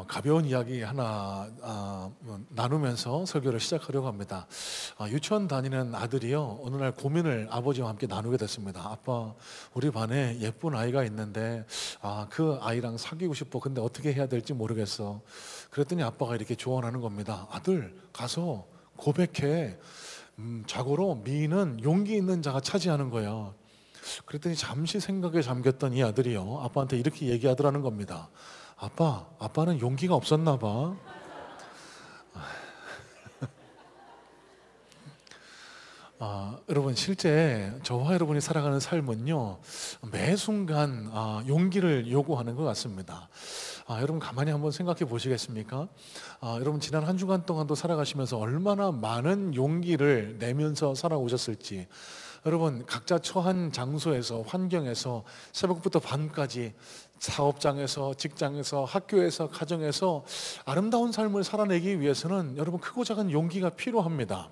가벼운 이야기 하나 나누면서 설교를 시작하려고 합니다. 유치원 다니는 아들이요, 어느 날 고민을 아버지와 함께 나누게 됐습니다. 아빠, 우리 반에 예쁜 아이가 있는데 그 아이랑 사귀고 싶어. 근데 어떻게 해야 될지 모르겠어. 그랬더니 아빠가 이렇게 조언하는 겁니다. 아들, 가서 고백해. 자고로 미인은 용기 있는 자가 차지하는 거야. 그랬더니 잠시 생각에 잠겼던 이 아들이요, 아빠한테 이렇게 얘기하더라는 겁니다. 아빠는 용기가 없었나 봐. 여러분, 실제 저와 여러분이 살아가는 삶은요, 매 순간 용기를 요구하는 것 같습니다. 여러분, 가만히 한번 생각해 보시겠습니까? 여러분, 지난 한 주간 동안도 살아가시면서 얼마나 많은 용기를 내면서 살아오셨을지. 여러분, 각자 처한 장소에서, 환경에서 새벽부터 밤까지 사업장에서, 직장에서, 학교에서, 가정에서 아름다운 삶을 살아내기 위해서는 여러분, 크고 작은 용기가 필요합니다.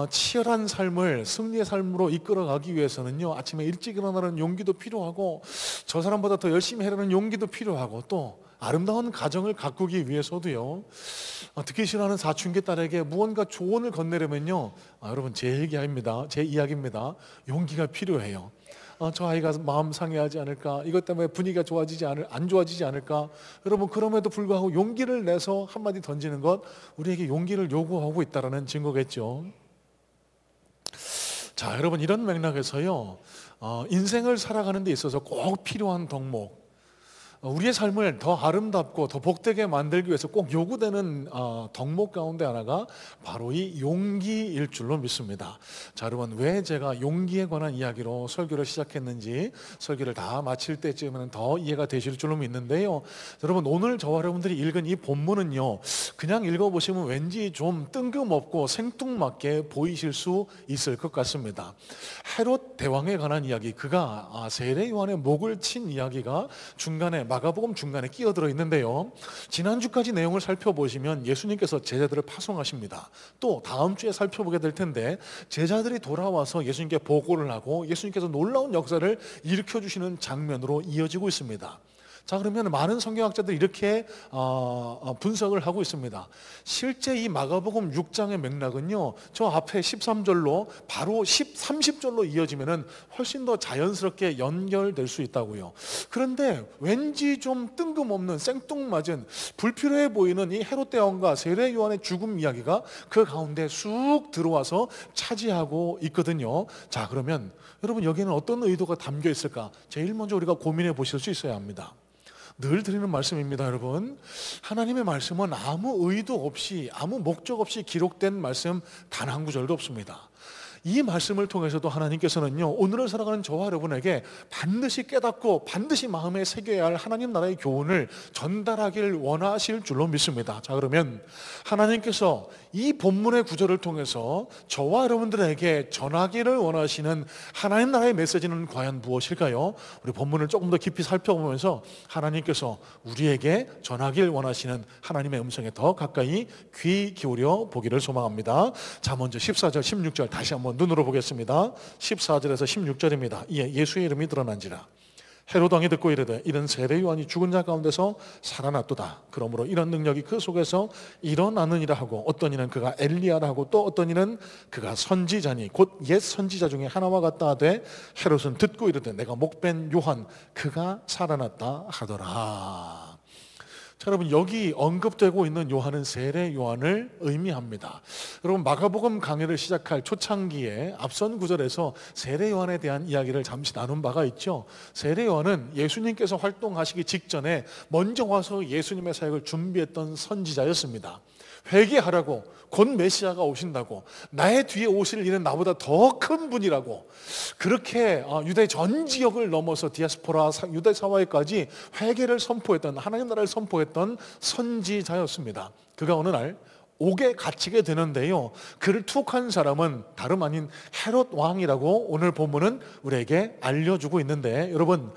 치열한 삶을 승리의 삶으로 이끌어가기 위해서는요, 아침에 일찍 일어나는 용기도 필요하고, 저 사람보다 더 열심히 하려는 용기도 필요하고, 또 아름다운 가정을 가꾸기 위해서도요, 듣기 싫어하는 사춘기 딸에게 무언가 조언을 건네려면요, 여러분, 제 이야기입니다. 용기가 필요해요. 저 아이가 마음 상해하지 않을까, 이것 때문에 분위기가 안 좋아지지 않을까. 여러분, 그럼에도 불구하고 용기를 내서 한마디 던지는 것, 우리에게 용기를 요구하고 있다는 증거겠죠. 자, 여러분, 이런 맥락에서요, 인생을 살아가는 데 있어서 꼭 필요한 덕목, 우리의 삶을 더 아름답고 더 복되게 만들기 위해서 꼭 요구되는 덕목 가운데 하나가 바로 이 용기일 줄로 믿습니다. 자, 여러분, 왜 제가 용기에 관한 이야기로 설교를 시작했는지 설교를 다 마칠 때쯤에는 더 이해가 되실 줄로 믿는데요. 여러분, 오늘 저와 여러분들이 읽은 이 본문은요, 그냥 읽어보시면 왠지 좀 뜬금없고 생뚱맞게 보이실 수 있을 것 같습니다. 헤롯 대왕에 관한 이야기, 그가 세례 요한의 목을 친 이야기가 마가복음 중간에 끼어들어 있는데요, 지난주까지 내용을 살펴보시면 예수님께서 제자들을 파송하십니다. 또 다음 주에 살펴보게 될 텐데, 제자들이 돌아와서 예수님께 보고를 하고 예수님께서 놀라운 역사를 일으켜주시는 장면으로 이어지고 있습니다. 자, 그러면 많은 성경학자들이 이렇게 분석을 하고 있습니다. 실제 이 마가복음 6장의 맥락은요, 저 앞에 13절로 바로 30절로 이어지면은 훨씬 더 자연스럽게 연결될 수 있다고요. 그런데 왠지 좀 뜬금없는, 생뚱맞은, 불필요해 보이는 이 헤롯 대왕과 세례 요한의 죽음 이야기가 그 가운데 쑥 들어와서 차지하고 있거든요. 자, 그러면 여러분, 여기에는 어떤 의도가 담겨 있을까? 제일 먼저 우리가 고민해 보실 수 있어야 합니다. 늘 드리는 말씀입니다, 여러분. 하나님의 말씀은 아무 의도 없이, 아무 목적 없이 기록된 말씀 단 한 구절도 없습니다. 이 말씀을 통해서도 하나님께서는요, 오늘을 살아가는 저와 여러분에게 반드시 깨닫고 반드시 마음에 새겨야 할 하나님 나라의 교훈을 전달하길 원하실 줄로 믿습니다. 자, 그러면 하나님께서 이 본문의 구절을 통해서 저와 여러분들에게 전하기를 원하시는 하나님 나라의 메시지는 과연 무엇일까요? 우리 본문을 조금 더 깊이 살펴보면서 하나님께서 우리에게 전하길 원하시는 하나님의 음성에 더 가까이 귀 기울여 보기를 소망합니다. 자, 먼저 14절 16절 다시 한번 눈으로 보겠습니다. 14절에서 16절입니다. 예수의 이름이 드러난지라 헤롯 왕이 듣고 이르되 이는 세례 요한이 죽은 자 가운데서 살아났도다. 그러므로 이런 능력이 그 속에서 일어나느니라 하고, 어떤 이는 그가 엘리야라 하고, 또 어떤 이는 그가 선지자니 곧 옛 선지자 중에 하나와 같다 하되, 헤롯은 듣고 이르되 내가 목벤 요한 그가 살아났다 하더라. 자, 여러분, 여기 언급되고 있는 요한은 세례 요한을 의미합니다. 여러분, 마가복음 강해를 시작할 초창기에 앞선 구절에서 세례 요한에 대한 이야기를 잠시 나눈 바가 있죠. 세례 요한은 예수님께서 활동하시기 직전에 먼저 와서 예수님의 사역을 준비했던 선지자였습니다. 회개하라고, 곧 메시아가 오신다고, 나의 뒤에 오실 이는 나보다 더 큰 분이라고, 그렇게 유대 전 지역을 넘어서 디아스포라 유대 사회까지 회개를 선포했던, 하나님 나라를 선포했던 선지자였습니다. 그가 어느 날 옥에 갇히게 되는데요, 그를 투옥한 사람은 다름 아닌 헤롯 왕이라고 오늘 본문은 우리에게 알려주고 있는데, 여러분,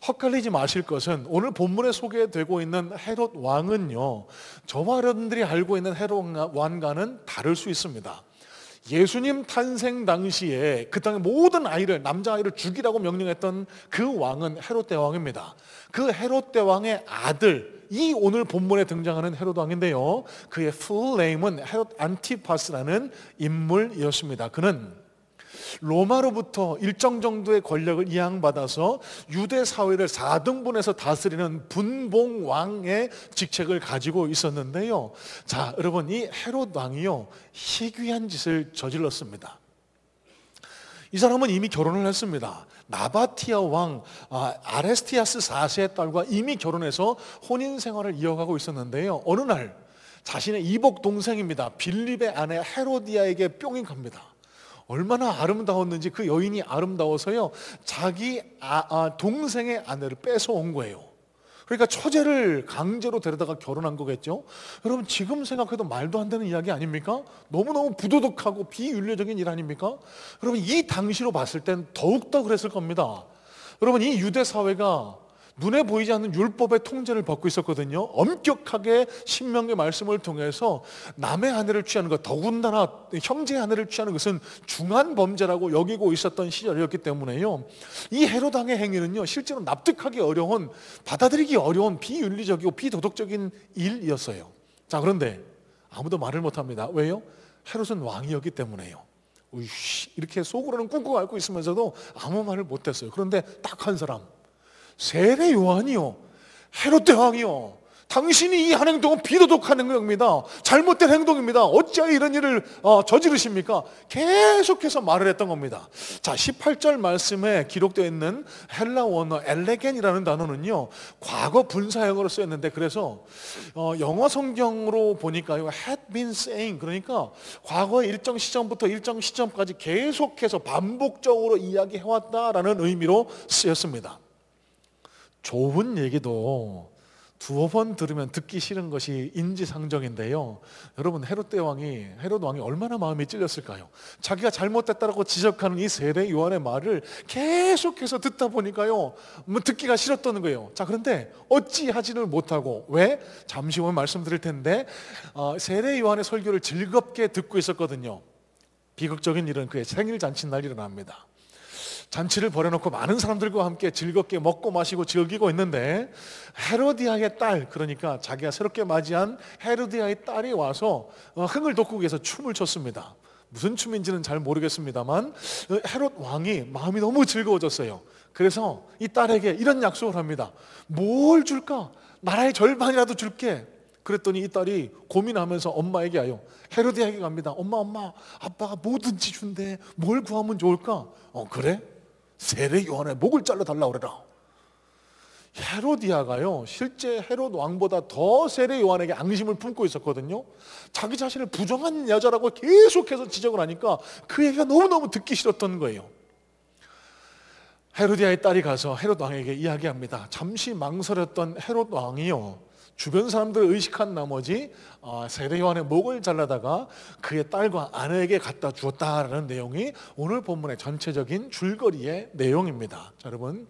헛갈리지 마실 것은 오늘 본문에 소개되고 있는 헤롯 왕은요, 저와 여러분들이 알고 있는 헤롯 왕과는 다를 수 있습니다. 예수님 탄생 당시에 그 땅의 모든 아이를, 남자아이를 죽이라고 명령했던 그 왕은 헤롯 대왕입니다. 그 헤롯 대왕의 아들이 오늘 본문에 등장하는 헤롯 왕인데요, 그의 full name은 헤롯 안티파스라는 인물이었습니다. 그는 로마로부터 일정 정도의 권력을 이양받아서 유대 사회를 4등분해서 다스리는 분봉왕의 직책을 가지고 있었는데요, 자 여러분, 이 헤롯 왕이요 희귀한 짓을 저질렀습니다. 이 사람은 이미 결혼을 했습니다. 나바티아 왕 아레스티아스 4세의 딸과 이미 결혼해서 혼인 생활을 이어가고 있었는데요, 어느 날 자신의 이복 동생입니다, 빌립의 아내 헤로디아에게 뿅이 갑니다. 얼마나 아름다웠는지, 그 여인이 아름다워서요 자기 동생의 아내를 뺏어온 거예요. 그러니까 처제를 강제로 데려다가 결혼한 거겠죠. 여러분, 지금 생각해도 말도 안 되는 이야기 아닙니까? 너무너무 부도덕하고 비윤리적인 일 아닙니까? 여러분, 이 당시로 봤을 땐 더욱더 그랬을 겁니다. 여러분, 이 유대 사회가 눈에 보이지 않는 율법의 통제를 받고 있었거든요. 엄격하게 신명기 말씀을 통해서 남의 아내를 취하는 것, 더군다나 형제의 아내를 취하는 것은 중한 범죄라고 여기고 있었던 시절이었기 때문에요, 이 헤롯 왕의 행위는요 실제로 납득하기 어려운, 받아들이기 어려운 비윤리적이고 비도덕적인 일이었어요. 자, 그런데 아무도 말을 못합니다. 왜요? 헤롯은 왕이었기 때문에요. 이렇게 속으로는 꿍꿍 앓고 있으면서도 아무 말을 못했어요. 그런데 딱 한 사람, 세례 요한이요, 헤롯 대왕이요, 당신이 이 한 행동은 비도덕한 행동입니다, 잘못된 행동입니다, 어찌하여 이런 일을 저지르십니까? 계속해서 말을 했던 겁니다. 자, 18절 말씀에 기록되어 있는 헬라 원어 엘레겐이라는 단어는요 과거 분사형으로 쓰였는데, 그래서 영어 성경으로 보니까요 had been saying, 그러니까 과거의 일정 시점부터 일정 시점까지 계속해서 반복적으로 이야기해왔다라는 의미로 쓰였습니다. 좋은 얘기도 두어 번 들으면 듣기 싫은 것이 인지상정인데요, 여러분, 헤롯 왕이 얼마나 마음이 찔렸을까요? 자기가 잘못됐다고 지적하는 이 세례 요한의 말을 계속해서 듣다 보니까요 듣기가 싫었던 거예요. 자, 그런데 어찌하지를 못하고, 왜? 잠시 후에 말씀드릴 텐데 세례 요한의 설교를 즐겁게 듣고 있었거든요. 비극적인 일은 그의 생일 잔치날 일어납니다. 잔치를 벌여놓고 많은 사람들과 함께 즐겁게 먹고 마시고 즐기고 있는데, 헤로디아의 딸, 그러니까 자기가 새롭게 맞이한 헤로디아의 딸이 와서 흥을 돋구기 위해서 춤을 췄습니다. 무슨 춤인지는 잘 모르겠습니다만 헤롯 왕이 마음이 너무 즐거워졌어요. 그래서 이 딸에게 이런 약속을 합니다. 뭘 줄까? 나라의 절반이라도 줄게. 그랬더니 이 딸이 고민하면서 엄마에게 와요. 헤로디아에게 갑니다. 엄마, 아빠가 뭐든지 준대. 뭘 구하면 좋을까? 그래? 세례 요한의 목을 잘라달라 그래라. 헤로디아가요 실제 헤롯 왕보다 더 세례 요한에게 앙심을 품고 있었거든요. 자기 자신을 부정한 여자라고 계속해서 지적을 하니까 그 얘기가 너무너무 듣기 싫었던 거예요. 헤로디아의 딸이 가서 헤롯 왕에게 이야기합니다. 잠시 망설였던 헤롯 왕이요 주변 사람들을 의식한 나머지 세례 요한의 목을 잘라다가 그의 딸과 아내에게 갖다 주었다라는 내용이 오늘 본문의 전체적인 줄거리의 내용입니다. 자, 여러분,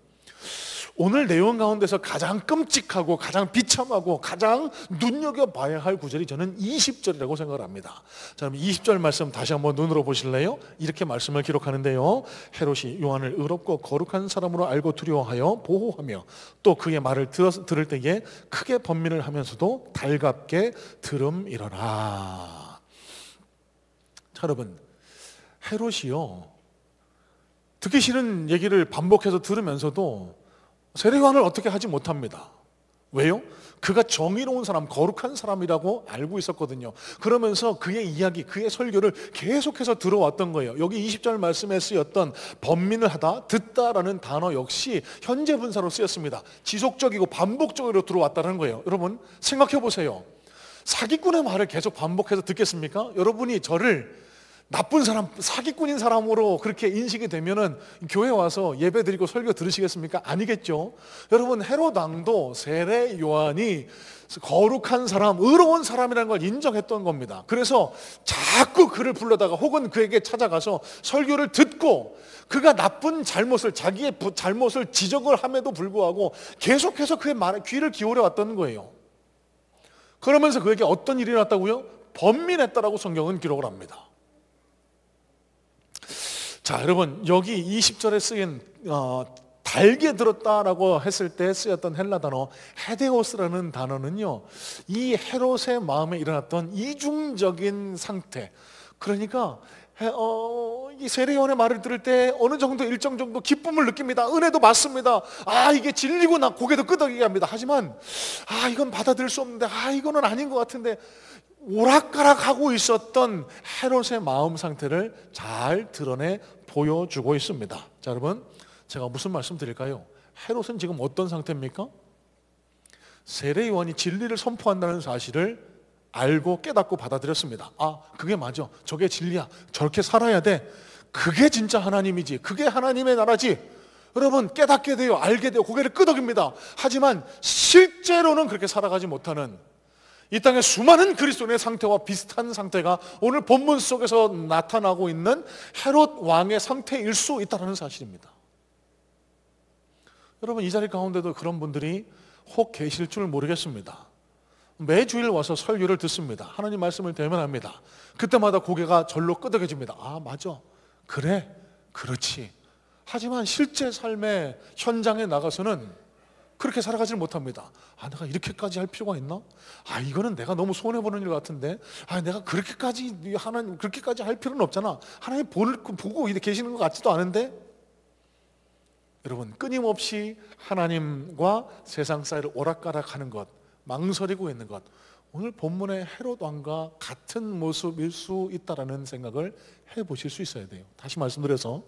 오늘 내용 가운데서 가장 끔찍하고 가장 비참하고 가장 눈여겨봐야 할 구절이 저는 20절이라고 생각을 합니다. 자, 그럼 20절 말씀 다시 한번 눈으로 보실래요? 이렇게 말씀을 기록하는데요, 헤롯이 요한을 의롭고 거룩한 사람으로 알고 두려워하여 보호하며 또 그의 말을 들을 때에 크게 번민을 하면서도 달갑게 들음이러라. 자, 여러분, 헤롯이요 듣기 싫은 얘기를 반복해서 들으면서도 세례 요한을 어떻게 하지 못합니다. 왜요? 그가 정의로운 사람, 거룩한 사람이라고 알고 있었거든요. 그러면서 그의 이야기, 그의 설교를 계속해서 들어왔던 거예요. 여기 20절 말씀에 쓰였던 번민을 하다, 듣다라는 단어 역시 현재 분사로 쓰였습니다. 지속적이고 반복적으로 들어왔다는 거예요. 여러분, 생각해 보세요. 사기꾼의 말을 계속 반복해서 듣겠습니까? 여러분이 저를 나쁜 사람, 사기꾼인 사람으로 그렇게 인식이 되면은 교회 와서 예배 드리고 설교 들으시겠습니까? 아니겠죠. 여러분, 헤롯 왕도 세례 요한이 거룩한 사람, 의로운 사람이라는 걸 인정했던 겁니다. 그래서 자꾸 그를 불러다가 혹은 그에게 찾아가서 설교를 듣고 그가 나쁜 잘못을, 자기의 잘못을 지적을 함에도 불구하고 계속해서 그의 말에 귀를 기울여 왔던 거예요. 그러면서 그에게 어떤 일이 났다고요? 번민했다라고 성경은 기록을 합니다. 자, 여러분, 여기 20절에 쓰인 달게 들었다라고 했을 때 쓰였던 헬라 단어 헤데오스라는 단어는요, 이 헤롯의 마음에 일어났던 이중적인 상태, 그러니까 이 세례요한의 말을 들을 때 어느 정도 일정 정도 기쁨을 느낍니다. 은혜도 받습니다. 이게 진리고 나 고개도 끄덕이게 합니다. 하지만 이건 받아들일 수 없는데, 이거는 아닌 것 같은데, 오락가락하고 있었던 헤롯의 마음 상태를 잘 드러내 보여주고 있습니다. 자, 여러분, 제가 무슨 말씀 드릴까요? 헤롯은 지금 어떤 상태입니까? 세례 요한이 진리를 선포한다는 사실을 알고 깨닫고 받아들였습니다. 그게 맞아, 저게 진리야, 저렇게 살아야 돼, 그게 진짜 하나님이지, 그게 하나님의 나라지. 여러분, 깨닫게 돼요, 알게 돼요, 고개를 끄덕입니다. 하지만 실제로는 그렇게 살아가지 못하는 이 땅의 수많은 그리스도인의 상태와 비슷한 상태가 오늘 본문 속에서 나타나고 있는 헤롯 왕의 상태일 수 있다는 사실입니다. 여러분, 이 자리 가운데도 그런 분들이 혹 계실 줄 모르겠습니다. 매주일 와서 설교를 듣습니다. 하나님 말씀을 대면합니다. 그때마다 고개가 절로 끄덕여집니다. 맞아, 그래, 그렇지. 하지만 실제 삶의 현장에 나가서는 그렇게 살아가질 못합니다. 내가 이렇게까지 할 필요가 있나? 이거는 내가 너무 손해보는 일 같은데, 내가 그렇게까지 할 필요는 없잖아. 하나님 보고 계시는 것 같지도 않은데. 여러분, 끊임없이 하나님과 세상 사이를 오락가락하는 것, 망설이고 있는 것, 오늘 본문의 헤롯 왕과 같은 모습일 수 있다라는 생각을 해보실 수 있어야 돼요. 다시 말씀드려서,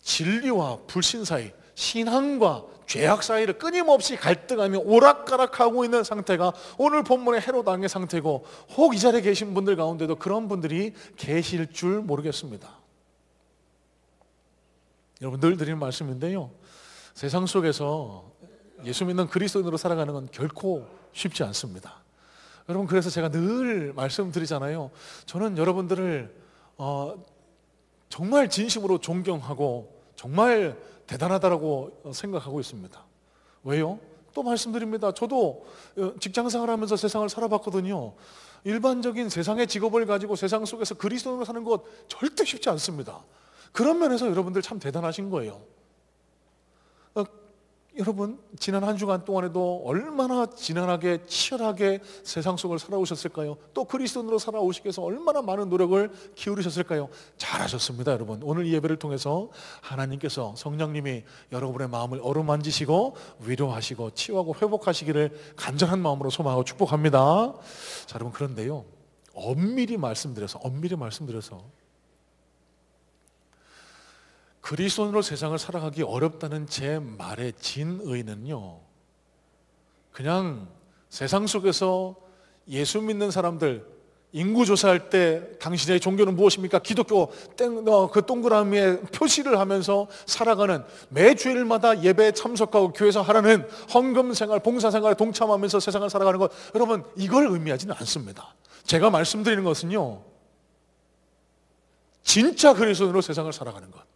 진리와 불신 사이, 신앙과 죄악 사이를 끊임없이 갈등하며 오락가락하고 있는 상태가 오늘 본문의 헤롯 왕의 상태고, 혹 이 자리에 계신 분들 가운데도 그런 분들이 계실 줄 모르겠습니다. 여러분, 늘 드리는 말씀인데요, 세상 속에서 예수 믿는 그리스도인으로 살아가는 건 결코 쉽지 않습니다. 여러분, 그래서 제가 늘 말씀드리잖아요. 저는 여러분들을 정말 진심으로 존경하고 정말 대단하다라고 생각하고 있습니다. 왜요? 또 말씀드립니다. 저도 직장생활 하면서 세상을 살아봤거든요. 일반적인 세상의 직업을 가지고 세상 속에서 그리스도인으로 사는 것 절대 쉽지 않습니다. 그런 면에서 여러분들 참 대단하신 거예요. 여러분, 지난 한 주간 동안에도 얼마나 지난하게 치열하게 세상 속을 살아오셨을까요? 또 그리스도인으로 살아오시기 위해서 얼마나 많은 노력을 기울이셨을까요? 잘하셨습니다. 여러분, 오늘 이 예배를 통해서 하나님께서, 성령님이 여러분의 마음을 어루만지시고 위로하시고 치유하고 회복하시기를 간절한 마음으로 소망하고 축복합니다. 자, 여러분, 그런데요, 엄밀히 말씀드려서 그리스도인으로 세상을 살아가기 어렵다는 제 말의 진의는요, 그냥 세상 속에서 예수 믿는 사람들 인구조사할 때 당신의 종교는 무엇입니까? 기독교 그 동그라미에 표시를 하면서 살아가는, 매 주일마다 예배에 참석하고 교회에서 하라는 헌금생활, 봉사생활에 동참하면서 세상을 살아가는 것, 여러분, 이걸 의미하지는 않습니다. 제가 말씀드리는 것은요, 진짜 그리스도인으로 세상을 살아가는 것,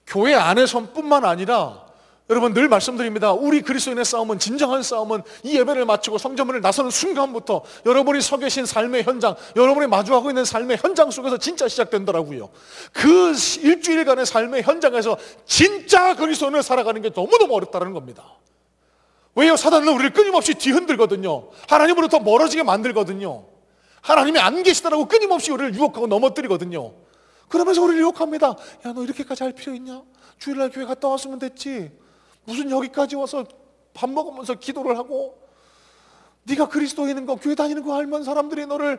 교회 안에서뿐만 아니라, 여러분, 늘 말씀드립니다. 우리 그리스도인의 싸움은, 진정한 싸움은 이 예배를 마치고 성전문을 나서는 순간부터 여러분이 서 계신 삶의 현장, 여러분이 마주하고 있는 삶의 현장 속에서 진짜 시작된다라고요. 그 일주일간의 삶의 현장에서 진짜 그리스도인을 살아가는 게 너무너무 어렵다는 겁니다. 왜요? 사단은 우리를 끊임없이 뒤흔들거든요. 하나님으로부터 멀어지게 만들거든요. 하나님이 안 계시다라고 끊임없이 우리를 유혹하고 넘어뜨리거든요. 그러면서 우리를 유혹합니다. 야, 너 이렇게까지 할 필요 있냐? 주일날 교회 갔다 왔으면 됐지. 무슨 여기까지 와서 밥 먹으면서 기도를 하고, 네가 그리스도인인 거, 교회 다니는 거 알면 사람들이 너를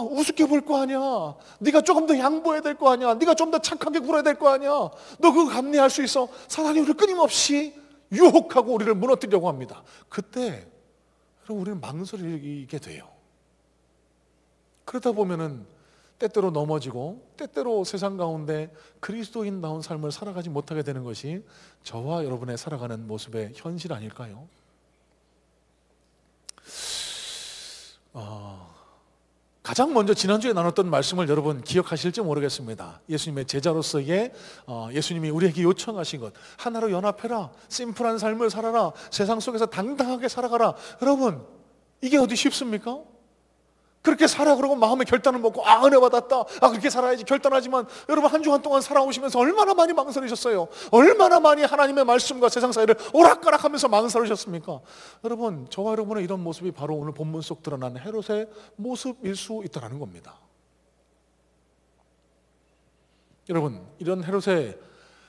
우습게 볼 거 아니야. 네가 조금 더 양보해야 될 거 아니야. 네가 좀 더 착하게 굴어야 될 거 아니야. 너 그거 감내할 수 있어. 사단이 우리를 끊임없이 유혹하고 우리를 무너뜨리려고 합니다. 그때 우리는 망설이게 돼요. 그러다 보면은 때때로 넘어지고, 때때로 세상 가운데 그리스도인다운 삶을 살아가지 못하게 되는 것이 저와 여러분의 살아가는 모습의 현실 아닐까요? 가장 먼저 지난주에 나눴던 말씀을 여러분 기억하실지 모르겠습니다. 예수님의 제자로서의 예수님이 우리에게 요청하신 것, 하나로 연합해라, 심플한 삶을 살아라, 세상 속에서 당당하게 살아가라. 여러분, 이게 어디 쉽습니까? 그렇게 살아 그러고 마음의 결단을 먹고 은혜 받았다, 그렇게 살아야지 결단하지만 여러분 한 주간 동안 살아오시면서 얼마나 많이 망설이셨어요? 얼마나 많이 하나님의 말씀과 세상 사이를 오락가락하면서 망설이셨습니까? 여러분, 저와 여러분의 이런 모습이 바로 오늘 본문 속 드러난 헤롯의 모습일 수 있다는 겁니다. 여러분, 이런 헤롯의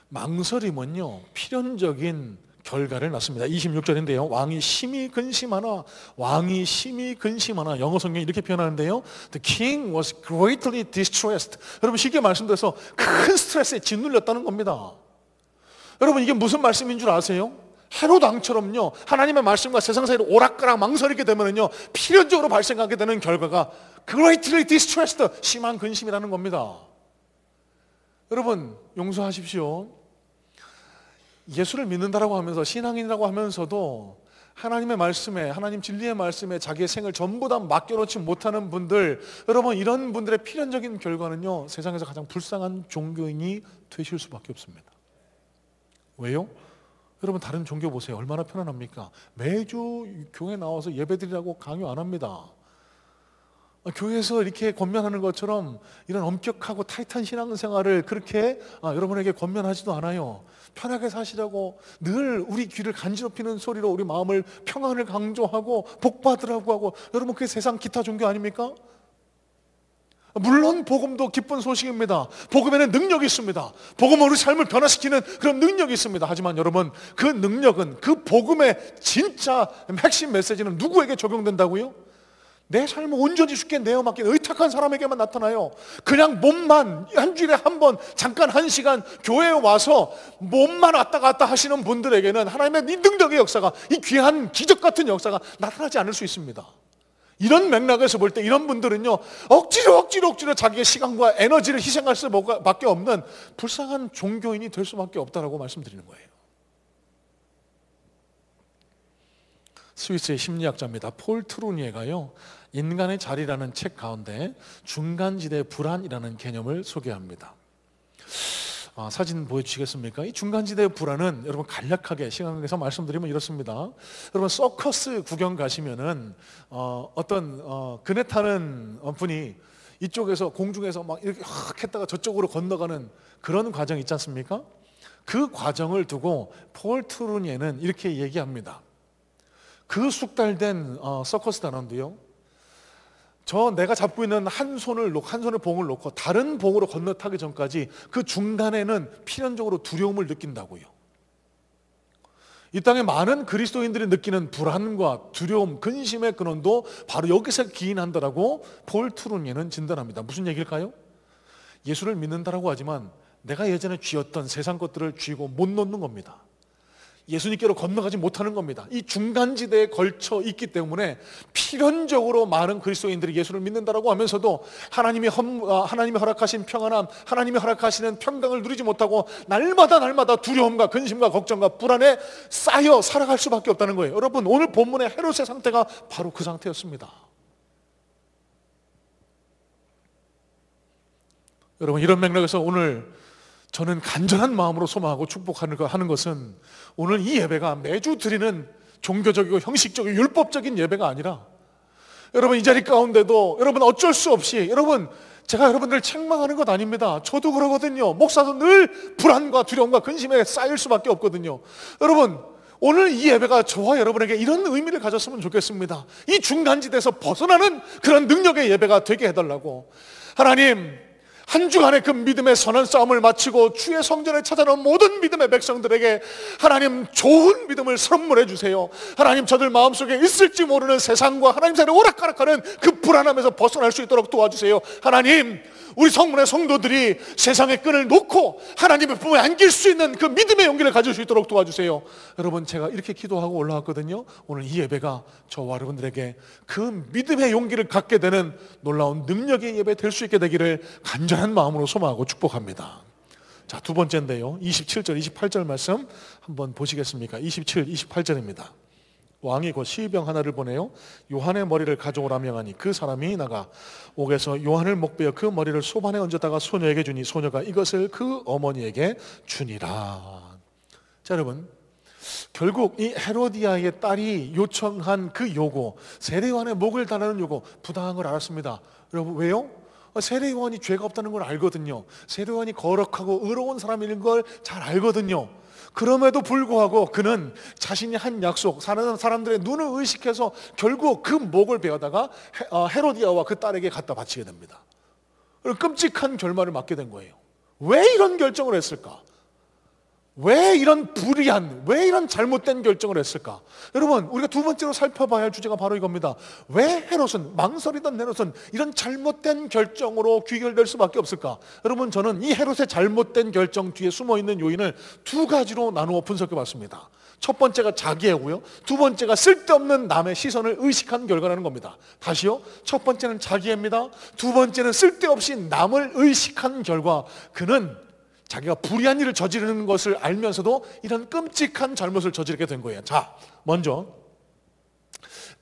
망설임은요 필연적인 결과를 낳습니다. 26절인데요. 왕이 심히 근심하나 영어 성경이 이렇게 표현하는데요. The king was greatly distressed. 여러분, 쉽게 말씀드려서 큰 스트레스에 짓눌렸다는 겁니다. 여러분, 이게 무슨 말씀인 줄 아세요? 헤롯 왕처럼요 하나님의 말씀과 세상 사이를 오락가락 망설이게 되면은요 필연적으로 발생하게 되는 결과가 greatly distressed, 심한 근심이라는 겁니다. 여러분, 용서하십시오. 예수를 믿는다라고 하면서 신앙인이라고 하면서도 하나님의 말씀에, 하나님 진리의 말씀에 자기의 생을 전부 다 맡겨놓지 못하는 분들, 여러분, 이런 분들의 필연적인 결과는요 세상에서 가장 불쌍한 종교인이 되실 수밖에 없습니다. 왜요? 여러분, 다른 종교 보세요. 얼마나 편안합니까? 매주 교회 나와서 예배드리라고 강요 안 합니다. 교회에서 이렇게 권면하는 것처럼 이런 엄격하고 타이트한 신앙생활을 그렇게 여러분에게 권면하지도 않아요. 편하게 사시라고 늘 우리 귀를 간지럽히는 소리로 우리 마음을 평안을 강조하고 복 받으라고 하고, 여러분, 그게 세상 기타 종교 아닙니까? 물론 복음도 기쁜 소식입니다. 복음에는 능력이 있습니다. 복음은 우리 삶을 변화시키는 그런 능력이 있습니다. 하지만 여러분, 그 능력은, 그 복음의 진짜 핵심 메시지는 누구에게 적용된다고요? 내 삶을 온전히 주께 내어맡긴 의탁한 사람에게만 나타나요. 그냥 몸만 한 주일에 한 번 잠깐 1시간 교회에 와서 몸만 왔다 갔다 하시는 분들에게는 하나님의 이 능력의 역사가, 이 귀한 기적 같은 역사가 나타나지 않을 수 있습니다. 이런 맥락에서 볼 때 이런 분들은요 억지로 자기의 시간과 에너지를 희생할 수밖에 없는 불쌍한 종교인이 될 수밖에 없다라고 말씀드리는 거예요. 스위스의 심리학자입니다. 폴 트루니에가요 인간의 자리라는 책 가운데 중간지대 불안이라는 개념을 소개합니다. 사진 보여주시겠습니까? 이 중간지대 불안은 여러분 간략하게 시간에서 말씀드리면 이렇습니다. 여러분, 서커스 구경 가시면은 어떤 그네 타는 분이 이쪽에서 공중에서 막 이렇게 확 했다가 저쪽으로 건너가는 그런 과정 있지 않습니까? 그 과정을 두고 폴 트루니에는 이렇게 얘기합니다. 그 숙달된 서커스 단원도요, 내가 잡고 있는 한 손의 봉을 놓고 다른 봉으로 건너타기 전까지 그 중간에는 필연적으로 두려움을 느낀다고요. 이 땅에 많은 그리스도인들이 느끼는 불안과 두려움, 근심의 근원도 바로 여기서 기인한다라고 폴 트루니에는 진단합니다. 무슨 얘기일까요? 예수를 믿는다라고 하지만 내가 예전에 쥐었던 세상 것들을 쥐고 못 놓는 겁니다. 예수님께로 건너가지 못하는 겁니다. 이 중간지대에 걸쳐 있기 때문에 필연적으로 많은 그리스도인들이 예수를 믿는다라고 하면서도 하나님이 허락하신 평안함, 하나님이 허락하시는 평강을 누리지 못하고 날마다 두려움과 근심과 걱정과 불안에 쌓여 살아갈 수밖에 없다는 거예요. 여러분, 오늘 본문의 헤롯의 상태가 바로 그 상태였습니다. 여러분, 이런 맥락에서 오늘 저는 간절한 마음으로 소망하고 축복하는 것은 오늘 이 예배가 매주 드리는 종교적이고 형식적이고 율법적인 예배가 아니라, 여러분, 이 자리 가운데도 여러분 어쩔 수 없이, 여러분, 제가 여러분들 책망하는 것 아닙니다. 저도 그러거든요. 목사도 늘 불안과 두려움과 근심에 쌓일 수밖에 없거든요. 여러분, 오늘 이 예배가 저와 여러분에게 이런 의미를 가졌으면 좋겠습니다. 이 중간지대에서 벗어나는 그런 능력의 예배가 되게 해달라고. 하나님, 한 주간의 그 믿음의 선한 싸움을 마치고 주의 성전에 찾아온 모든 믿음의 백성들에게 하나님 좋은 믿음을 선물해 주세요. 하나님, 저들 마음속에 있을지 모르는 세상과 하나님 사이를 오락가락하는 그 불안함에서 벗어날 수 있도록 도와주세요. 하나님, 우리 성문의 성도들이 세상의 끈을 놓고 하나님의 품에 안길 수 있는 그 믿음의 용기를 가질 수 있도록 도와주세요. 여러분, 제가 이렇게 기도하고 올라왔거든요. 오늘 이 예배가 저와 여러분들에게 그 믿음의 용기를 갖게 되는 놀라운 능력의 예배 될 수 있게 되기를 간절한 마음으로 소망하고 축복합니다. 자, 두 번째인데요, 27절 28절 말씀 한번 보시겠습니까? 27, 28절입니다. 왕이 곧 시병 하나를 보내요 요한의 머리를 가져오라 명하니 그 사람이 나가 옥에서 요한을 목베어 그 머리를 소반에 얹었다가 소녀에게 주니 소녀가 이것을 그 어머니에게 주니라. 자, 여러분, 결국 이 헤로디아의 딸이 요청한 그 요구, 세례요한의 목을 달라는 요구, 부당한 걸 알았습니다. 여러분 왜요? 세례요한이 죄가 없다는 걸 알거든요. 세례요한이 거룩하고 의로운 사람인 걸 잘 알거든요. 그럼에도 불구하고 그는 자신이 한 약속, 사는 사람들의 눈을 의식해서 결국 그 목을 베어다가 헤로디아와 그 딸에게 갖다 바치게 됩니다. 끔찍한 결말을 맞게 된 거예요. 왜 이런 결정을 했을까? 왜 이런 불의한, 왜 이런 잘못된 결정을 했을까? 여러분, 우리가 두 번째로 살펴봐야 할 주제가 바로 이겁니다. 왜 헤롯은, 망설이던 헤롯은 이런 잘못된 결정으로 귀결될 수밖에 없을까? 여러분, 저는 이 헤롯의 잘못된 결정 뒤에 숨어있는 요인을 두 가지로 나누어 분석해봤습니다. 첫 번째가 자기애고요, 두 번째가 쓸데없는 남의 시선을 의식한 결과라는 겁니다. 다시요, 첫 번째는 자기애입니다. 두 번째는 쓸데없이 남을 의식한 결과, 그는 자기가 불의한 일을 저지르는 것을 알면서도 이런 끔찍한 잘못을 저지르게 된 거예요. 자, 먼저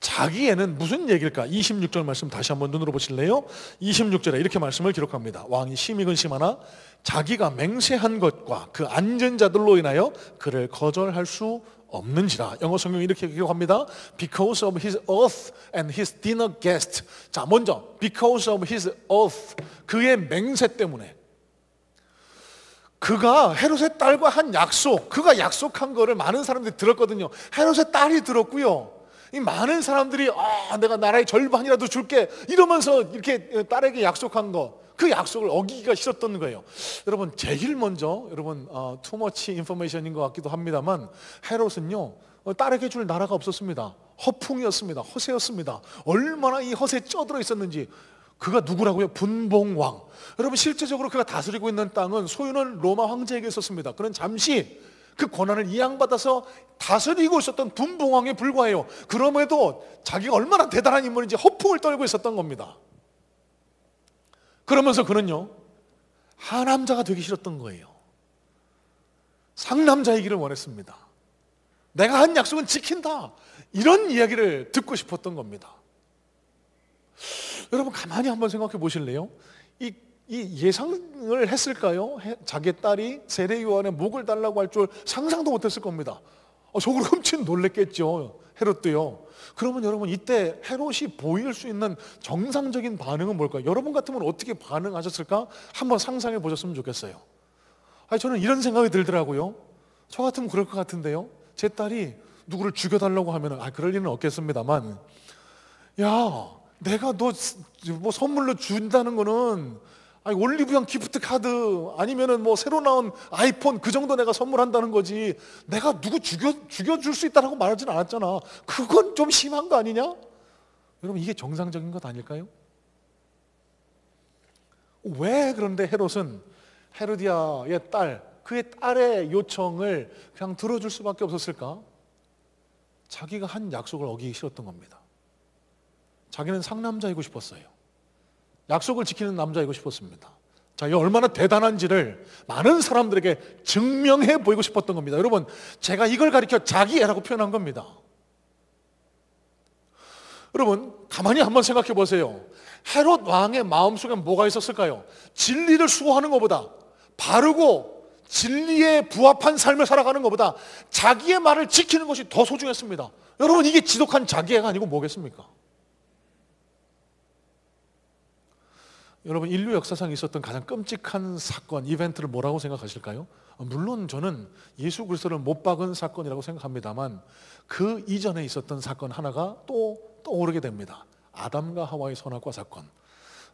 자기애는 무슨 얘기일까? 26절 말씀 다시 한번 눈으로 보실래요? 26절에 이렇게 말씀을 기록합니다. 왕이 심히 근심하나 자기가 맹세한 것과 그 앉은 자들로 인하여 그를 거절할 수 없는지라. 영어 성경이 이렇게 기록합니다. Because of his oath and his dinner guest. 자, 먼저 because of his oath, 그의 맹세 때문에, 그가 헤롯의 딸과 한 약속, 그가 약속한 거를 많은 사람들이 들었거든요. 헤롯의 딸이 들었고요, 이 많은 사람들이 내가 나라의 절반이라도 줄게 이러면서 이렇게 딸에게 약속한 거, 그 약속을 어기기가 싫었던 거예요. 여러분, 제일 먼저, 여러분 too much information인 것 같기도 합니다만, 헤롯은요 딸에게 줄 나라가 없었습니다. 허풍이었습니다. 허세였습니다. 얼마나 이 허세에 쪄들어 있었는지. 그가 누구라고요? 분봉왕. 여러분, 실제적으로 그가 다스리고 있는 땅은 소유는 로마 황제에게 있었습니다. 그는 잠시 그 권한을 이양받아서 다스리고 있었던 분봉왕에 불과해요. 그럼에도 자기가 얼마나 대단한 인물인지 허풍을 떨고 있었던 겁니다. 그러면서 그는요 하남자가 되기 싫었던 거예요. 상남자이기를 원했습니다. 내가 한 약속은 지킨다, 이런 이야기를 듣고 싶었던 겁니다. 여러분, 가만히 한번 생각해 보실래요? 이 예상을 했을까요? 자기의 딸이 세례요한의 목을 달라고 할 줄 상상도 못했을 겁니다. 속으로 흠칫 놀랬겠죠, 헤롯도요. 그러면 여러분, 이때 헤롯이 보일 수 있는 정상적인 반응은 뭘까요? 여러분 같으면 어떻게 반응하셨을까? 한번 상상해 보셨으면 좋겠어요. 저는 이런 생각이 들더라고요. 저 같으면 그럴 것 같은데요. 제 딸이 누구를 죽여달라고 하면 그럴 일은 없겠습니다만, 야, 내가 너 뭐 선물로 준다는 거는 올리브영 기프트 카드 아니면은 뭐 새로 나온 아이폰 그 정도 내가 선물한다는 거지, 내가 누구 죽여줄 수 있다라고 말하진 않았잖아. 그건 좀 심한 거 아니냐? 여러분, 이게 정상적인 것 아닐까요? 왜 그런데 헤롯은 헤로디아의 딸, 그의 딸의 요청을 그냥 들어줄 수밖에 없었을까? 자기가 한 약속을 어기기 싫었던 겁니다. 자기는 상남자이고 싶었어요. 약속을 지키는 남자이고 싶었습니다. 자, 이 얼마나 대단한지를 많은 사람들에게 증명해 보이고 싶었던 겁니다. 여러분, 제가 이걸 가리켜 자기애라고 표현한 겁니다. 여러분, 가만히 한번 생각해 보세요. 헤롯 왕의 마음속에 뭐가 있었을까요? 진리를 수호하는 것보다, 바르고 진리에 부합한 삶을 살아가는 것보다 자기의 말을 지키는 것이 더 소중했습니다. 여러분, 이게 지독한 자기애가 아니고 뭐겠습니까? 여러분, 인류 역사상 있었던 가장 끔찍한 사건, 이벤트를 뭐라고 생각하실까요? 물론 저는 예수 그리스도를 못 박은 사건이라고 생각합니다만, 그 이전에 있었던 사건 하나가 또 떠오르게 됩니다. 아담과 하와의 선악과 사건.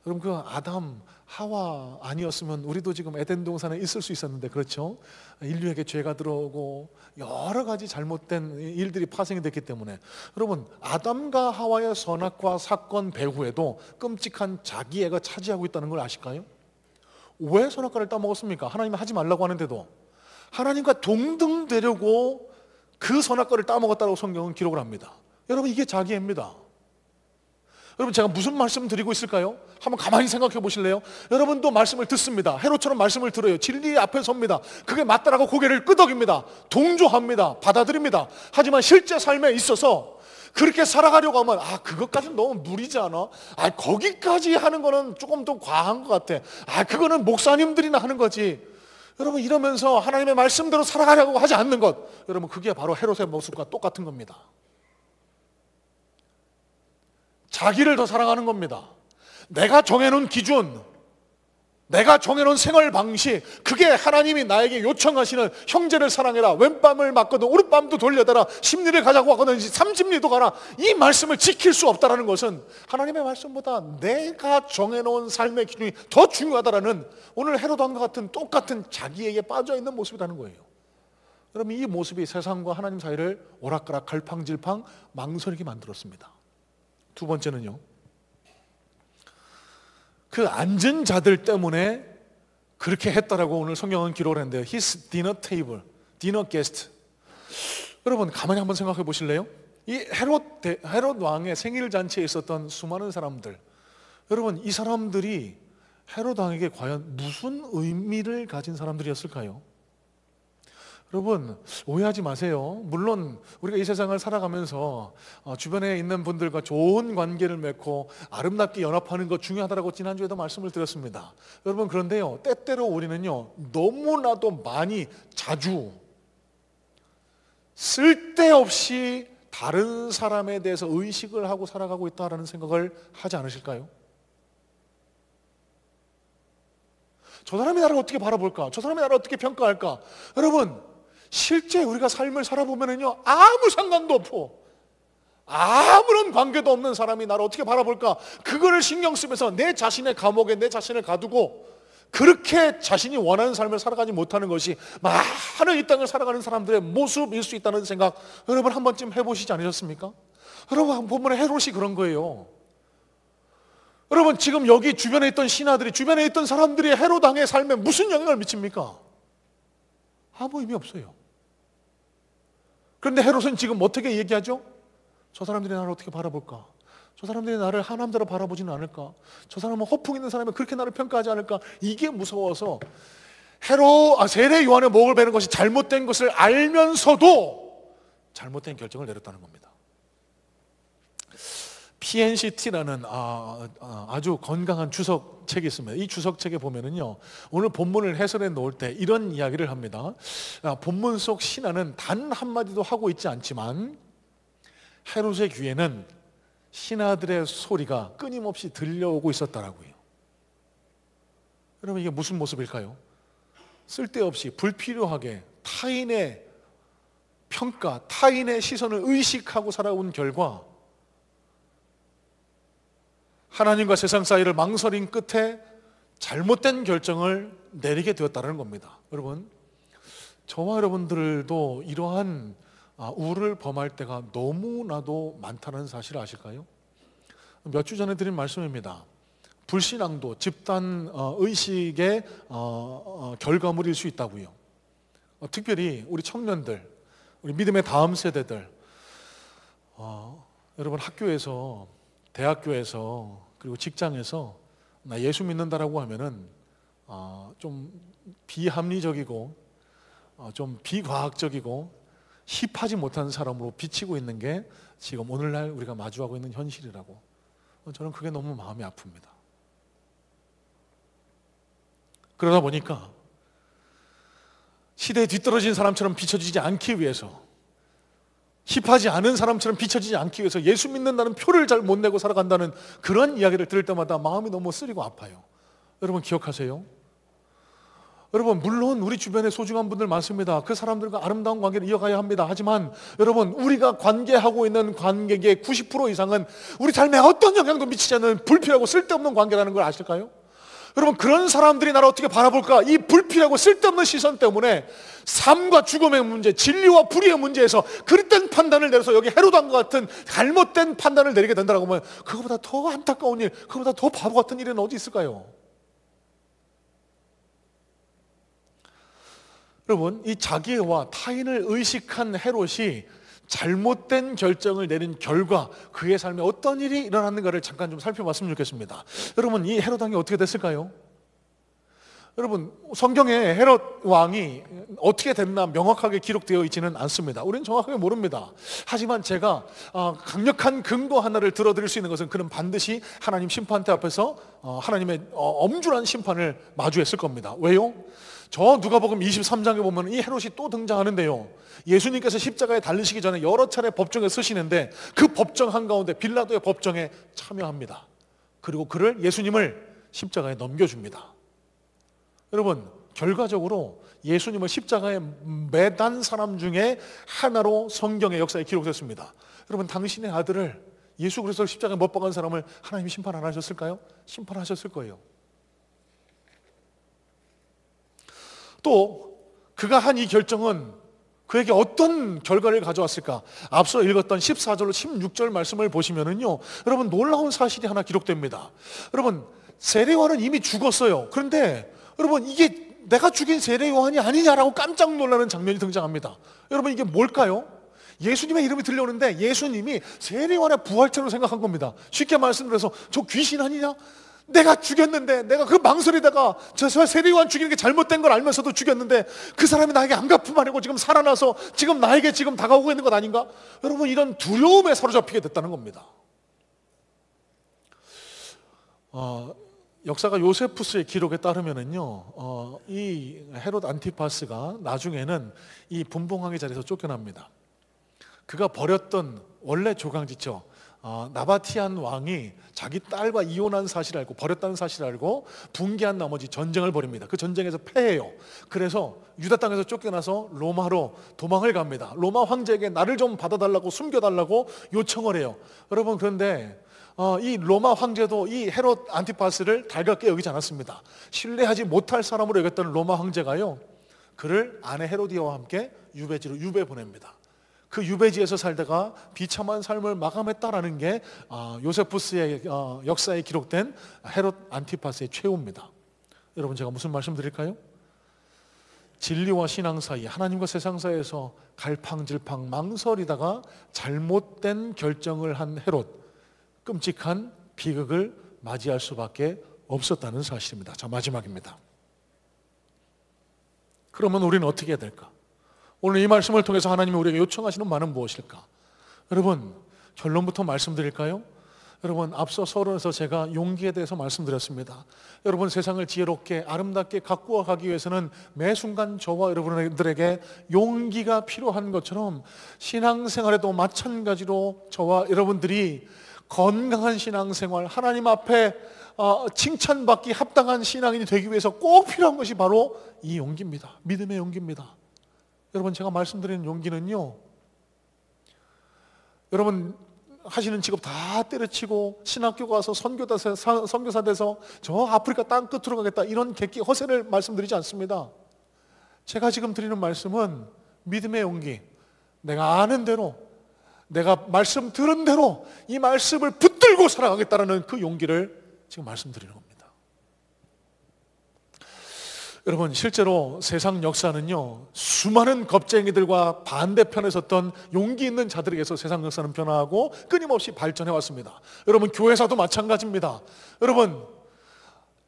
여러분, 그 아담, 하와 아니었으면 우리도 지금 에덴 동산에 있을 수 있었는데, 그렇죠? 인류에게 죄가 들어오고 여러 가지 잘못된 일들이 파생이 됐기 때문에, 여러분, 아담과 하와의 선악과 사건 배후에도 끔찍한 자기애가 차지하고 있다는 걸 아실까요? 왜 선악과를 따먹었습니까? 하나님이 하지 말라고 하는데도 하나님과 동등되려고 그 선악과를 따먹었다고 성경은 기록을 합니다. 여러분, 이게 자기애입니다. 여러분, 제가 무슨 말씀 드리고 있을까요? 한번 가만히 생각해 보실래요? 여러분도 말씀을 듣습니다. 헤롯처럼 말씀을 들어요. 진리 앞에 섭니다. 그게 맞다라고 고개를 끄덕입니다. 동조합니다. 받아들입니다. 하지만 실제 삶에 있어서 그렇게 살아가려고 하면 그것까지는 너무 무리지 않아? 거기까지 하는 거는 조금 더 과한 것 같아. 그거는 목사님들이나 하는 거지. 여러분, 이러면서 하나님의 말씀대로 살아가려고 하지 않는 것, 여러분, 그게 바로 헤롯의 모습과 똑같은 겁니다. 자기를 더 사랑하는 겁니다. 내가 정해놓은 기준, 내가 정해놓은 생활 방식, 그게 하나님이 나에게 요청하시는 형제를 사랑해라, 왼밤을 맞거든 오른밤도 돌려대라, 십리를 가자고 하거든 30리도 가라, 이 말씀을 지킬 수 없다는 것은 하나님의 말씀보다 내가 정해놓은 삶의 기준이 더 중요하다는, 오늘 헤롯 왕과 같은 똑같은 자기에게 빠져있는 모습이라는 거예요. 여러분, 이 모습이 세상과 하나님 사이를 오락가락 갈팡질팡 망설이게 만들었습니다. 두 번째는요, 그 앉은 자들 때문에 그렇게 했다라고 오늘 성경은 기록을 했는데요. His dinner table, dinner guest. 여러분, 가만히 한번 생각해 보실래요? 이 헤롯 왕의 생일 잔치에 있었던 수많은 사람들, 여러분, 이 사람들이 헤롯 왕에게 과연 무슨 의미를 가진 사람들이었을까요? 여러분, 오해하지 마세요. 물론 우리가 이 세상을 살아가면서 주변에 있는 분들과 좋은 관계를 맺고 아름답게 연합하는 것 중요하다고 지난주에도 말씀을 드렸습니다. 여러분, 그런데요, 때때로 우리는요, 너무나도 많이 자주 쓸데없이 다른 사람에 대해서 의식을 하고 살아가고 있다는 생각을 하지 않으실까요? 저 사람이 나를 어떻게 바라볼까? 저 사람이 나를 어떻게 평가할까? 여러분, 실제 우리가 삶을 살아보면요, 아무 상관도 없고 아무런 관계도 없는 사람이 나를 어떻게 바라볼까, 그거를 신경 쓰면서 내 자신의 감옥에 내 자신을 가두고 그렇게 자신이 원하는 삶을 살아가지 못하는 것이 많은 이 땅을 살아가는 사람들의 모습일 수 있다는 생각, 여러분 한 번쯤 해보시지 않으셨습니까? 여러분, 본문의 헤롯이 그런 거예요. 여러분, 지금 여기 주변에 있던 신하들이, 주변에 있던 사람들이 헤롯 왕의 삶에 무슨 영향을 미칩니까? 아무 의미 없어요. 그런데 헤롯은 지금 어떻게 얘기하죠? 저 사람들이 나를 어떻게 바라볼까? 저 사람들이 나를 하남자로 바라보지는 않을까? 저 사람은 허풍 있는 사람이 그렇게 나를 평가하지 않을까? 이게 무서워서 세례 요한의 목을 베는 것이 잘못된 것을 알면서도 잘못된 결정을 내렸다는 겁니다. PNCT라는 아주 건강한 주석책이 있습니다. 이 주석책에 보면은요, 오늘 본문을 해설해 놓을 때 이런 이야기를 합니다. 본문 속 신하는 단 한마디도 하고 있지 않지만 헤롯의 귀에는 신하들의 소리가 끊임없이 들려오고 있었다라고요. 여러분, 이게 무슨 모습일까요? 쓸데없이 불필요하게 타인의 평가, 타인의 시선을 의식하고 살아온 결과 하나님과 세상 사이를 망설인 끝에 잘못된 결정을 내리게 되었다는 겁니다. 여러분, 저와 여러분들도 이러한 우를 범할 때가 너무나도 많다는 사실을 아실까요? 몇 주 전에 드린 말씀입니다. 불신앙도 집단 의식의 결과물일 수 있다고요. 특별히 우리 청년들, 우리 믿음의 다음 세대들, 여러분, 학교에서, 대학교에서, 그리고 직장에서 나 예수 믿는다라고 하면은 좀 비합리적이고 좀 비과학적이고 힙하지 못한 사람으로 비치고 있는 게 지금 오늘날 우리가 마주하고 있는 현실이라고, 저는 그게 너무 마음이 아픕니다. 그러다 보니까 시대에 뒤떨어진 사람처럼 비춰지지 않기 위해서, 힙하지 않은 사람처럼 비춰지지 않기 위해서 예수 믿는다는 표를 잘 못 내고 살아간다는 그런 이야기를 들을 때마다 마음이 너무 쓰리고 아파요. 여러분, 기억하세요? 여러분, 물론 우리 주변에 소중한 분들 많습니다. 그 사람들과 아름다운 관계를 이어가야 합니다. 하지만 여러분, 우리가 관계하고 있는 관계의 90% 이상은 우리 삶에 어떤 영향도 미치지 않는 불필요하고 쓸데없는 관계라는 걸 아실까요? 여러분, 그런 사람들이 나를 어떻게 바라볼까? 이 불필요하고 쓸데없는 시선 때문에 삶과 죽음의 문제, 진리와 불의의 문제에서 그릇된 판단을 내려서 여기 헤롯 왕과 같은 잘못된 판단을 내리게 된다고 하면, 그거보다 더 안타까운 일, 그거보다 더 바보 같은 일은 어디 있을까요? 여러분, 이 자기와 타인을 의식한 헤롯이 잘못된 결정을 내린 결과 그의 삶에 어떤 일이 일어났는가를 잠깐 좀 살펴봤으면 좋겠습니다. 여러분, 이 헤롯 왕이 어떻게 됐을까요? 여러분, 성경에 헤롯 왕이 어떻게 됐나 명확하게 기록되어 있지는 않습니다. 우리는 정확하게 모릅니다. 하지만 제가 강력한 근거 하나를 들어드릴 수 있는 것은, 그는 반드시 하나님 심판대 앞에서 하나님의 엄중한 심판을 마주했을 겁니다. 왜요? 저 누가복음 23장에 보면 이 헤롯이 또 등장하는데요, 예수님께서 십자가에 달리시기 전에 여러 차례 법정에 서시는데 그 법정 한가운데 빌라도의 법정에 참여합니다. 그리고 예수님을 십자가에 넘겨줍니다. 여러분, 결과적으로 예수님을 십자가에 매단 사람 중에 하나로 성경의 역사에 기록됐습니다. 여러분, 당신의 아들을, 예수 그리스도를 십자가에 못 박은 사람을 하나님이 심판 안 하셨을까요? 심판하셨을 거예요. 또 그가 한 이 결정은 그에게 어떤 결과를 가져왔을까? 앞서 읽었던 14절로 16절 말씀을 보시면은요, 여러분, 놀라운 사실이 하나 기록됩니다. 여러분, 세례요한은 이미 죽었어요. 그런데 여러분, 이게 내가 죽인 세례요한이 아니냐라고 깜짝 놀라는 장면이 등장합니다. 여러분, 이게 뭘까요? 예수님의 이름이 들려오는데 예수님이 세례요한의 부활체로 생각한 겁니다. 쉽게 말씀드려서 저 귀신 아니냐? 내가 죽였는데, 내가 그 망설이다가 저 세례요한 죽이는 게 잘못된 걸 알면서도 죽였는데 그 사람이 나에게 안 갚음하려고 지금 살아나서 지금 나에게 지금 다가오고 있는 것 아닌가? 여러분, 이런 두려움에 사로잡히게 됐다는 겁니다. 역사가 요세푸스의 기록에 따르면은요, 이 헤롯 안티파스가 나중에는 이 분봉왕의 자리에서 쫓겨납니다. 그가 버렸던 원래 조강지처 나바티안 왕이 자기 딸과 이혼한 사실을 알고, 버렸다는 사실을 알고 분개한 나머지 전쟁을 벌입니다. 그 전쟁에서 패해요. 그래서 유다 땅에서 쫓겨나서 로마로 도망을 갑니다. 로마 황제에게 나를 좀 받아달라고, 숨겨달라고 요청을 해요. 여러분, 그런데 이 로마 황제도 이 헤롯 안티파스를 달갑게 여기지 않았습니다. 신뢰하지 못할 사람으로 여겼던 로마 황제가요, 그를 아내 헤로디아와 함께 유배지로 유배 보냅니다. 그 유배지에서 살다가 비참한 삶을 마감했다라는 게 요세푸스의 역사에 기록된 헤롯 안티파스의 최후입니다. 여러분, 제가 무슨 말씀 드릴까요? 진리와 신앙 사이, 하나님과 세상 사이에서 갈팡질팡 망설이다가 잘못된 결정을 한 헤롯, 끔찍한 비극을 맞이할 수밖에 없었다는 사실입니다. 자, 마지막입니다. 그러면 우리는 어떻게 해야 될까? 오늘 이 말씀을 통해서 하나님이 우리에게 요청하시는 바는 무엇일까? 여러분, 결론부터 말씀드릴까요? 여러분, 앞서 서론에서 제가 용기에 대해서 말씀드렸습니다. 여러분, 세상을 지혜롭게 아름답게 가꾸어 가기 위해서는 매 순간 저와 여러분들에게 용기가 필요한 것처럼 신앙생활에도 마찬가지로 저와 여러분들이 건강한 신앙생활, 하나님 앞에 칭찬받기 합당한 신앙인이 되기 위해서 꼭 필요한 것이 바로 이 용기입니다. 믿음의 용기입니다. 여러분, 제가 말씀드리는 용기는요, 여러분 하시는 직업 다 때려치고 신학교 가서 선교사 돼서 저 아프리카 땅 끝으로 가겠다, 이런 객기 허세를 말씀드리지 않습니다. 제가 지금 드리는 말씀은 믿음의 용기, 내가 아는 대로, 내가 말씀 들은 대로 이 말씀을 붙들고 살아가겠다는 그 용기를 지금 말씀드리는 겁니다. 여러분, 실제로 세상 역사는요, 수많은 겁쟁이들과 반대편에 섰던 용기 있는 자들에게서 세상 역사는 변화하고 끊임없이 발전해 왔습니다. 여러분, 교회사도 마찬가지입니다. 여러분,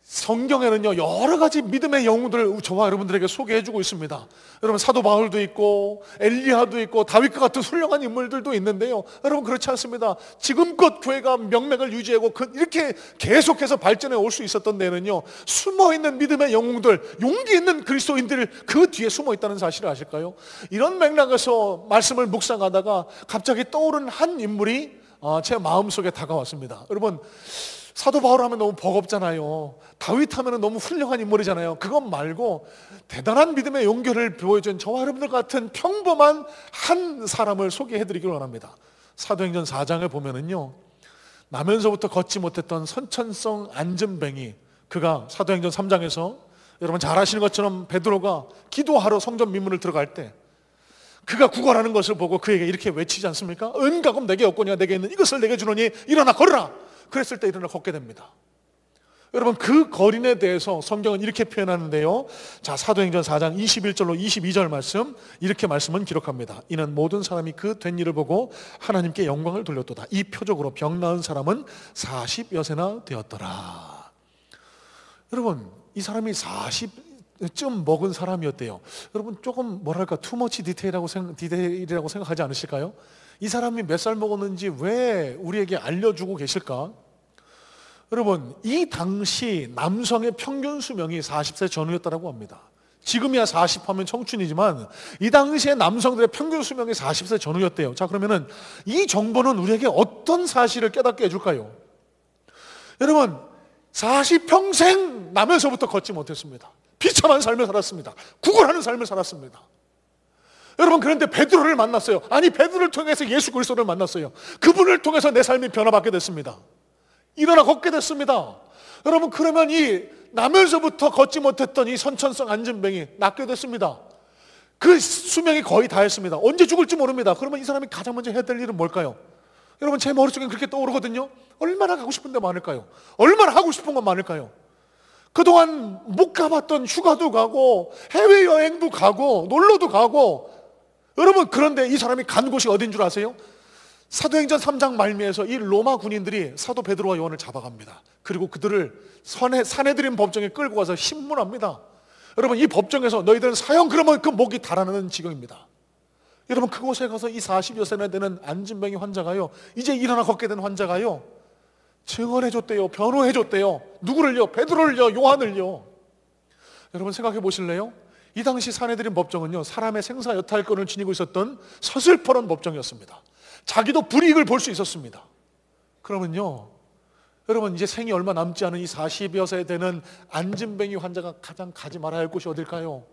성경에는요, 여러 가지 믿음의 영웅들을 저와 여러분들에게 소개해주고 있습니다. 여러분, 사도 바울도 있고 엘리야도 있고 다윗과 같은 훌륭한 인물들도 있는데요, 여러분, 그렇지 않습니다. 지금껏 교회가 명맥을 유지하고 이렇게 계속해서 발전해 올 수 있었던 데는요, 숨어있는 믿음의 영웅들, 용기 있는 그리스도인들 그 뒤에 숨어있다는 사실을 아실까요? 이런 맥락에서 말씀을 묵상하다가 갑자기 떠오른 한 인물이 제 마음속에 다가왔습니다. 여러분, 사도 바울 하면 너무 버겁잖아요. 다윗 하면 너무 훌륭한 인물이잖아요. 그것 말고 대단한 믿음의 용기를 보여준 저와 여러분들 같은 평범한 한 사람을 소개해드리기를 원합니다. 사도행전 4장을 보면은요, 나면서부터 걷지 못했던 선천성 안전뱅이, 그가 사도행전 3장에서 여러분 잘 아시는 것처럼 베드로가 기도하러 성전 민문을 들어갈 때 그가 구걸하는 것을 보고 그에게 이렇게 외치지 않습니까? 은가금 내게 없거니와 내게 있는 이것을 내게 주노니 일어나 걸으라. 그랬을 때 일어나 걷게 됩니다. 여러분, 그 거린에 대해서 성경은 이렇게 표현하는데요, 자, 사도행전 4장 21절로 22절 말씀, 이렇게 말씀은 기록합니다. 이는 모든 사람이 그 된 일을 보고 하나님께 영광을 돌렸도다. 이 표적으로 병 나은 사람은 40여세나 되었더라. 여러분, 이 사람이 40쯤 먹은 사람이었대요. 여러분, 조금 뭐랄까 투머치 디테일이라고 생각하지 않으실까요? 이 사람이 몇 살 먹었는지 왜 우리에게 알려주고 계실까? 여러분, 이 당시 남성의 평균 수명이 40세 전후였다고 합니다. 지금이야 40 하면 청춘이지만 이 당시에 남성들의 평균 수명이 40세 전후였대요. 자, 그러면은 이 정보는 우리에게 어떤 사실을 깨닫게 해줄까요? 여러분, 40평생 나면서부터 걷지 못했습니다. 비참한 삶을 살았습니다. 구걸하는 삶을 살았습니다. 여러분, 그런데 베드로를 만났어요. 아니, 베드로를 통해서 예수 그리스도를 만났어요. 그분을 통해서 내 삶이 변화받게 됐습니다. 일어나 걷게 됐습니다. 여러분, 그러면 이 나면서부터 걷지 못했던 이 선천성 안진병이 낫게 됐습니다. 그 수명이 거의 다 했습니다. 언제 죽을지 모릅니다. 그러면 이 사람이 가장 먼저 해야 될 일은 뭘까요? 여러분, 제 머릿속엔 그렇게 떠오르거든요. 얼마나 가고 싶은 데 많을까요? 얼마나 하고 싶은 건 많을까요? 그동안 못 가봤던 휴가도 가고 해외여행도 가고 놀러도 가고. 여러분, 그런데 이 사람이 간 곳이 어딘 줄 아세요? 사도행전 3장 말미에서 이 로마 군인들이 사도 베드로와 요한을 잡아갑니다. 그리고 그들을 사내들인 법정에 끌고 가서 신문합니다. 여러분, 이 법정에서 너희들은 사형, 그러면 그 목이 달아나는 지경입니다. 여러분, 그곳에 가서 이 40여 세나 되는 안진병의 환자가요, 이제 일어나 걷게 된 환자가요, 증언해줬대요. 변호해줬대요. 누구를요? 베드로를요, 요한을요. 여러분, 생각해 보실래요? 이 당시 사내들인 법정은요, 사람의 생사 여탈권을 지니고 있었던 서슬퍼런 법정이었습니다. 자기도 불이익을 볼 수 있었습니다. 그러면요, 여러분, 이제 생이 얼마 남지 않은 이 40여 세 되는 안진병의 환자가 가장 가지 말아야 할 곳이 어딜까요?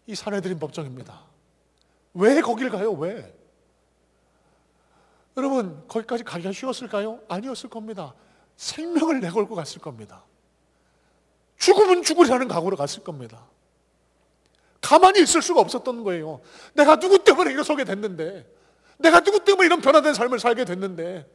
이 사내들인 법정입니다. 왜 거길 가요? 왜? 여러분, 거기까지 가기가 쉬웠을까요? 아니었을 겁니다. 생명을 내걸고 갔을 겁니다. 죽으면 죽으리라는 각오로 갔을 겁니다. 가만히 있을 수가 없었던 거예요. 내가 누구 때문에 일어서게 됐는데, 내가 누구 때문에 이런 변화된 삶을 살게 됐는데,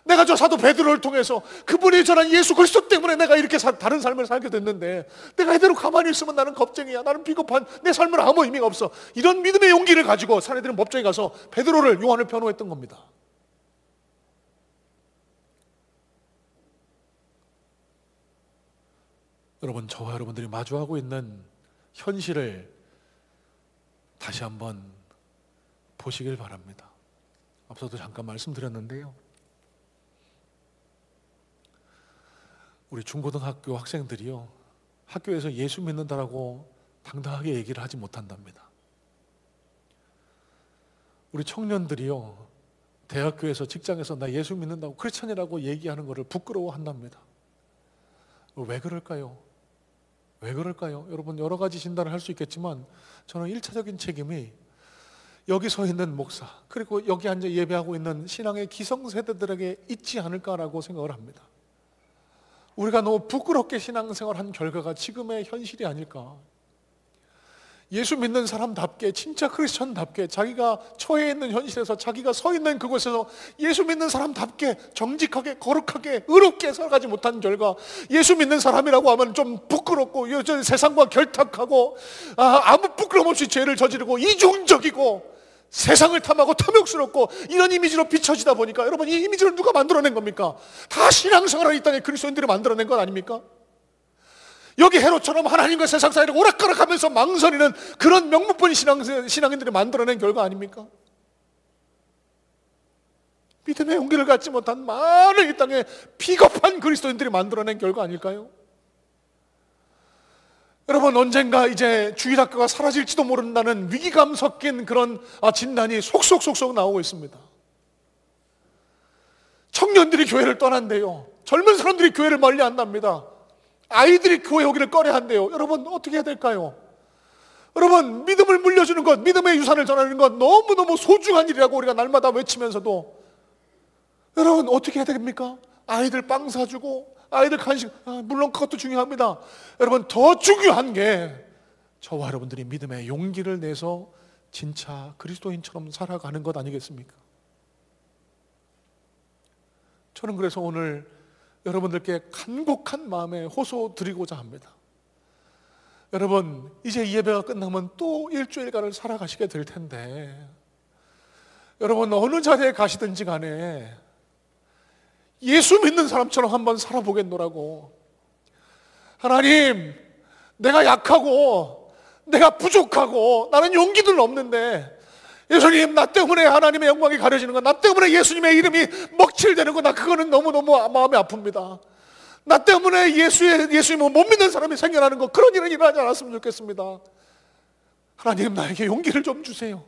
내가 저 사도 베드로를 통해서 그분이 전한 예수 그리스도 때문에 내가 이렇게 다른 삶을 살게 됐는데, 내가 이대로 가만히 있으면 나는 겁쟁이야, 나는 비겁한, 내 삶은 아무 의미가 없어. 이런 믿음의 용기를 가지고 사내들은 법정에 가서 베드로를, 요한을 변호했던 겁니다. 여러분, 저와 여러분들이 마주하고 있는 현실을 다시 한번 보시길 바랍니다. 앞서도 잠깐 말씀드렸는데요, 우리 중고등학교 학생들이요, 학교에서 예수 믿는다라고 당당하게 얘기를 하지 못한답니다. 우리 청년들이요, 대학교에서, 직장에서 나 예수 믿는다고, 크리스천이라고 얘기하는 것을 부끄러워한답니다. 왜 그럴까요? 왜 그럴까요? 여러분, 여러 가지 진단을 할 수 있겠지만 저는 1차적인 책임이 여기 서 있는 목사, 그리고 여기 앉아 예배하고 있는 신앙의 기성세대들에게 있지 않을까라고 생각을 합니다. 우리가 너무 부끄럽게 신앙생활한 결과가 지금의 현실이 아닐까. 예수 믿는 사람답게, 진짜 크리스천답게, 자기가 처해 있는 현실에서, 자기가 서 있는 그곳에서 예수 믿는 사람답게 정직하게, 거룩하게, 의롭게 살아가지 못한 결과, 예수 믿는 사람이라고 하면 좀 부끄럽고 세상과 결탁하고 아무 부끄럼 없이 죄를 저지르고 이중적이고 세상을 탐하고 탐욕스럽고 이런 이미지로 비춰지다 보니까, 여러분, 이 이미지를 누가 만들어낸 겁니까? 다 신앙생활을 이 땅에 그리스도인들이 만들어낸 건 아닙니까? 여기 헤롯처럼 하나님과 세상 사이를 오락가락하면서 망설이는 그런 명목본 신앙인들이 만들어낸 결과 아닙니까? 믿음의 용기를 갖지 못한 많은 이 땅에 비겁한 그리스도인들이 만들어낸 결과 아닐까요? 여러분, 언젠가 이제 주일학교가 사라질지도 모른다는 위기감 섞인 그런 진단이 속속속속 나오고 있습니다. 청년들이 교회를 떠난대요. 젊은 사람들이 교회를 멀리 한답니다. 아이들이 교회 오기를 꺼려한대요. 여러분, 어떻게 해야 될까요? 여러분, 믿음을 물려주는 것, 믿음의 유산을 전하는 것 너무너무 소중한 일이라고 우리가 날마다 외치면서도, 여러분, 어떻게 해야 됩니까? 아이들 빵 사주고 아이들 간식, 물론 그것도 중요합니다. 여러분, 더 중요한 게 저와 여러분들이 믿음의 용기를 내서 진짜 그리스도인처럼 살아가는 것 아니겠습니까? 저는 그래서 오늘 여러분들께 간곡한 마음에 호소드리고자 합니다. 여러분, 이제 이 예배가 끝나면 또 일주일간을 살아가시게 될 텐데, 여러분, 어느 자리에 가시든지 간에 예수 믿는 사람처럼 한번 살아보겠노라고. 하나님, 내가 약하고 내가 부족하고 나는 용기들 없는데, 예수님, 나 때문에 하나님의 영광이 가려지는 거, 나 때문에 예수님의 이름이 먹칠되는 거, 나 그거는 너무너무 마음이 아픕니다. 나 때문에 예수님을 못 믿는 사람이 생겨나는 거, 그런 일은 일어나지 않았으면 좋겠습니다. 하나님, 나에게 용기를 좀 주세요.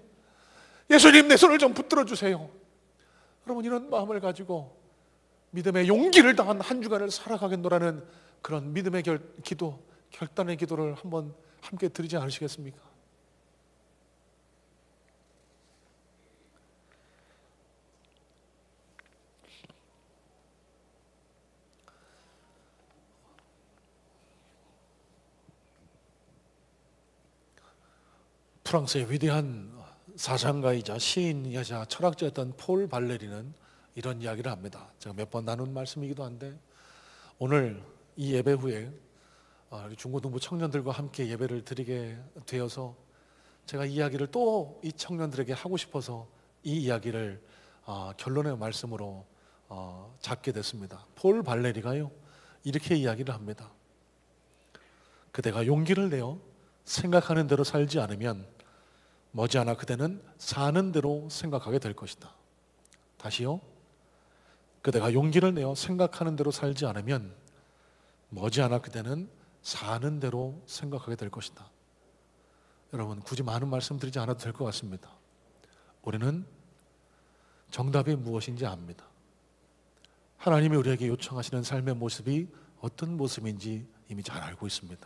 예수님, 내 손을 좀 붙들어 주세요. 여러분, 이런 마음을 가지고 믿음의 용기를 다한 한 주간을 살아가겠노라는 그런 믿음의 결단의 기도를 한번 함께 드리지 않으시겠습니까? 프랑스의 위대한 사상가이자 시인이자 철학자였던 폴 발레리는 이런 이야기를 합니다. 제가 몇 번 나눈 말씀이기도 한데, 오늘 이 예배 후에 중고등부 청년들과 함께 예배를 드리게 되어서 제가 이 이야기를 또 이 청년들에게 하고 싶어서 이 이야기를 결론의 말씀으로 잡게 됐습니다. 폴 발레리가요, 이렇게 이야기를 합니다. 그대가 용기를 내어 생각하는 대로 살지 않으면 머지않아 그대는 사는 대로 생각하게 될 것이다. 다시요. 그대가 용기를 내어 생각하는 대로 살지 않으면 머지않아 그대는 사는 대로 생각하게 될 것이다. 여러분, 굳이 많은 말씀 드리지 않아도 될 것 같습니다. 우리는 정답이 무엇인지 압니다. 하나님이 우리에게 요청하시는 삶의 모습이 어떤 모습인지 이미 잘 알고 있습니다.